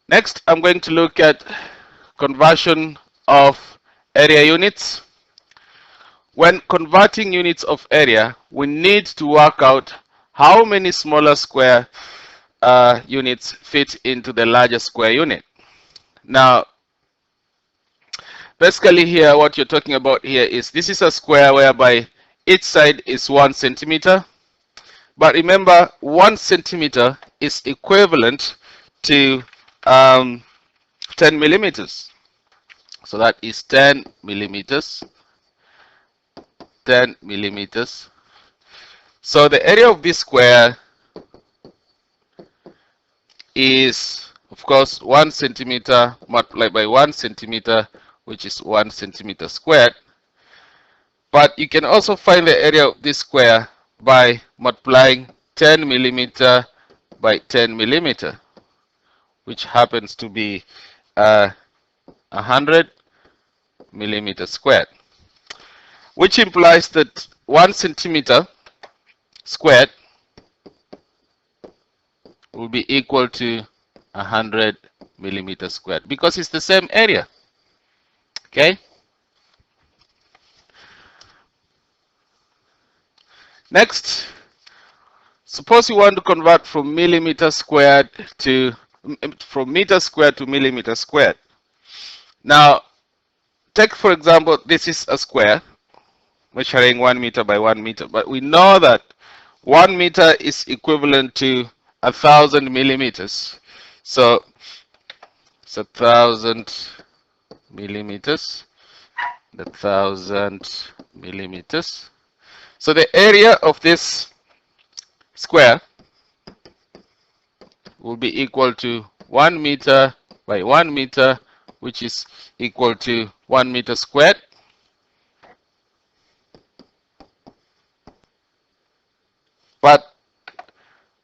Next, I'm going to look at conversion of area units. When converting units of area, we need to work out how many smaller square units fit into the larger square unit. Now, basically here, what you're talking about here is this is a square whereby each side is 1 centimeter. But remember, 1 centimeter is equivalent to 10 millimeters. So that is 10 millimeters. 10 millimeters. So the area of this square is, of course, 1 centimeter multiplied by 1 centimeter, which is 1 centimeter squared. But you can also find the area of this square by multiplying 10 millimeter by 10 millimeter, which happens to be 100 millimeter squared, which implies that 1 centimeter squared will be equal to 100 millimeter squared because it's the same area. Okay. Next, suppose you want to convert from millimeter squared to meter squared to millimeter squared. Now, take for example, this is a square measuring 1 meter by 1 meter, but we know that 1 meter is equivalent to 1,000 millimeters. So it's 1,000 millimeters. 1,000 millimeters. So the area of this square will be equal to 1 meter by 1 meter, which is equal to 1 meter squared. But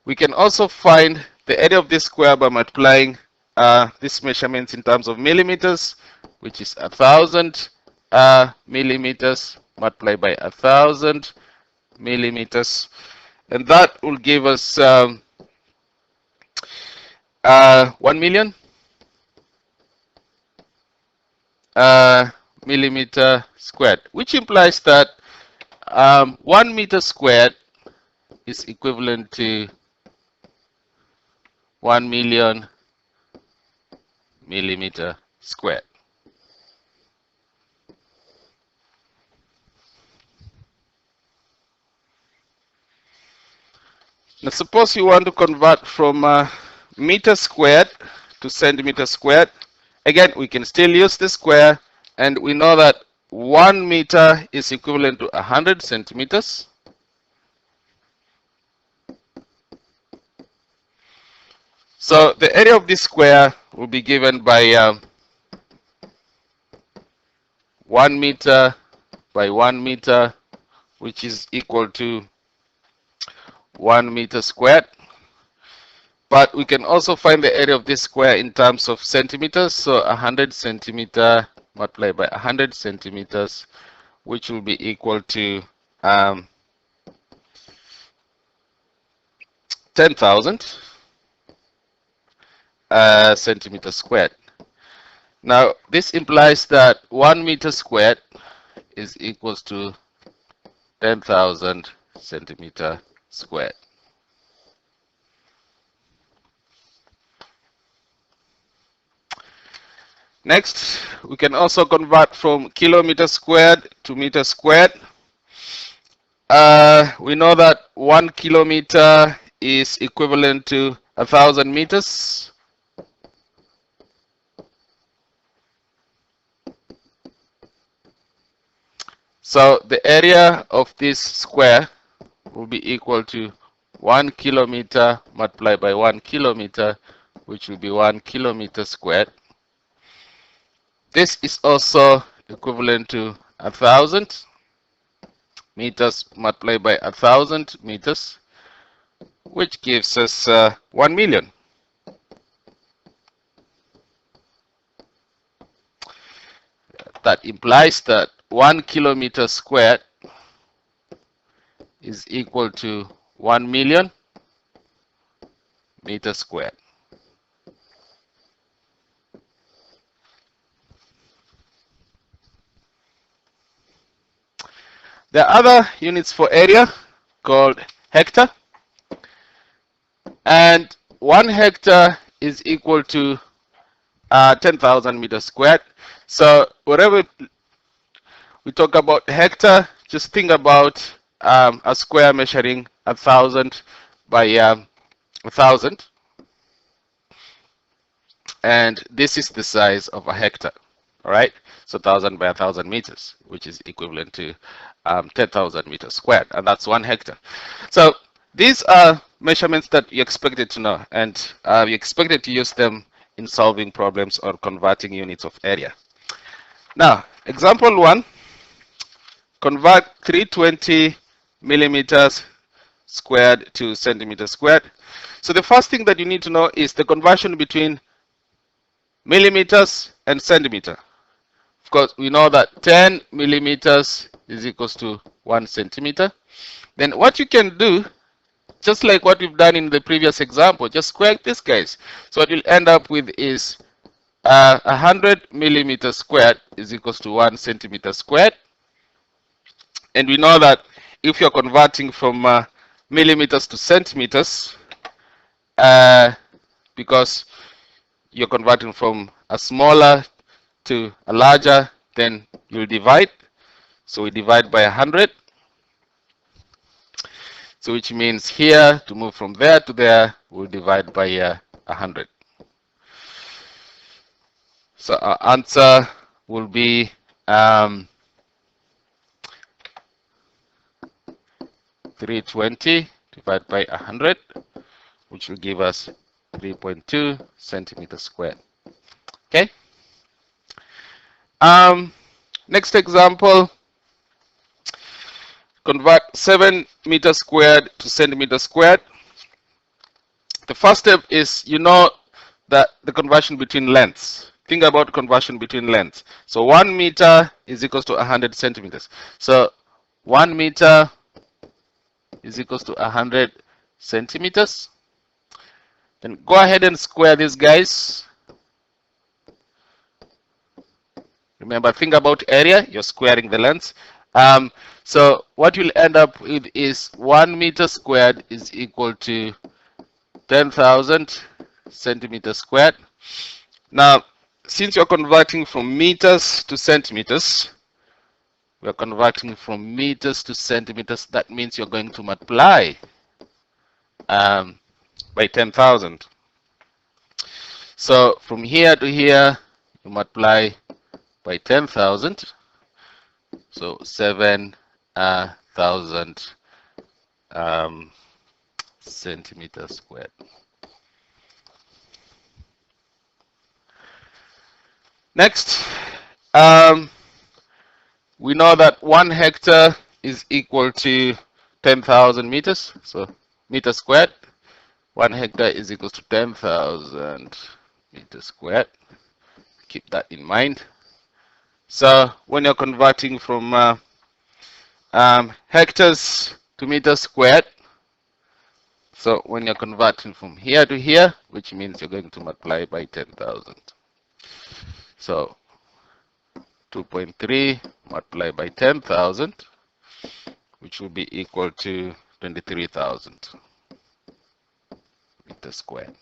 we can also find the area of this square by multiplying these measurements in terms of millimeters, which is 1,000 millimeters multiplied by 1,000 millimeters, and that will give us 1 million millimeter squared, which implies that 1 meter squared is equivalent to 1 million millimeter squared. Now suppose you want to convert from meter squared to centimeter squared. Again, we can still use the square, and we know that 1 meter is equivalent to 100 centimeters. So the area of this square will be given by 1 meter by 1 meter, which is equal to 1 meter squared. But we can also find the area of this square in terms of centimeters. So 100 centimeter multiplied by 100 centimeters, which will be equal to 10,000 centimeters squared. Now, this implies that 1 meter squared is equals to 10,000 centimeter squared. Next, we can also convert from kilometer squared to meter squared. We know that 1 kilometer is equivalent to 1,000 meters. So the area of this square will be equal to 1 kilometer multiplied by 1 kilometer, which will be 1 kilometer squared. This is also equivalent to 1,000 meters multiplied by 1,000 meters, which gives us 1 million. That implies that 1 kilometer squared is equal to 1 million meters squared. There are other units for area called hectare, and 1 hectare is equal to 10,000 meters squared. So wherever we talk about hectare, just think about a square measuring 1,000 by 1,000, and this is the size of a hectare. All right, so 1,000 by 1,000 meters, which is equivalent to 10,000 meters squared, and that's 1 hectare. So these are measurements that you expected to know, and you expected to use them in solving problems or converting units of area. Now, example 1, convert 320 millimeters squared to centimeters squared. So the first thing that you need to know is the conversion between millimeters and centimeter. Of course, we know that 10 millimeters is equals to 1 centimeter. Then what you can do, just like what we've done in the previous example, just square this, guys. So what you'll end up with is 100 millimeters squared is equals to 1 centimeter squared. And we know that if you're converting from millimeters to centimeters, because you're converting from a smaller to a larger, then you'll divide. So we divide by 100. So which means here, to move from there to there, we'll divide by 100. So our answer will be 320 divided by 100, which will give us 3.2 centimeters squared. Okay. Next example, convert 7 meters squared to centimeters squared. The first step is, you know, that the conversion between lengths. Think about conversion between lengths. So 1 meter is equals to 100 centimeters. So 1 meter is equals to 100 centimeters. Then go ahead and square these guys. Remember, think about area, you're squaring the lengths. So what you'll end up with is 1 meter squared is equal to 10,000 centimeters squared. Now, since you're converting from meters to centimeters, we're converting from meters to centimeters. That means you're going to multiply by 10,000. So from here to here, you multiply by 10,000. So 7,000 centimeters squared. Next, we know that 1 hectare is equal to 10,000 meters. So meters squared. 1 hectare is equal to 10,000 meters squared. Keep that in mind. So when you're converting from hectares to meters squared, so when you're converting from here to here, which means you're going to multiply by 10,000. So 2.3 multiplied by 10,000, which will be equal to 23,000 meters squared.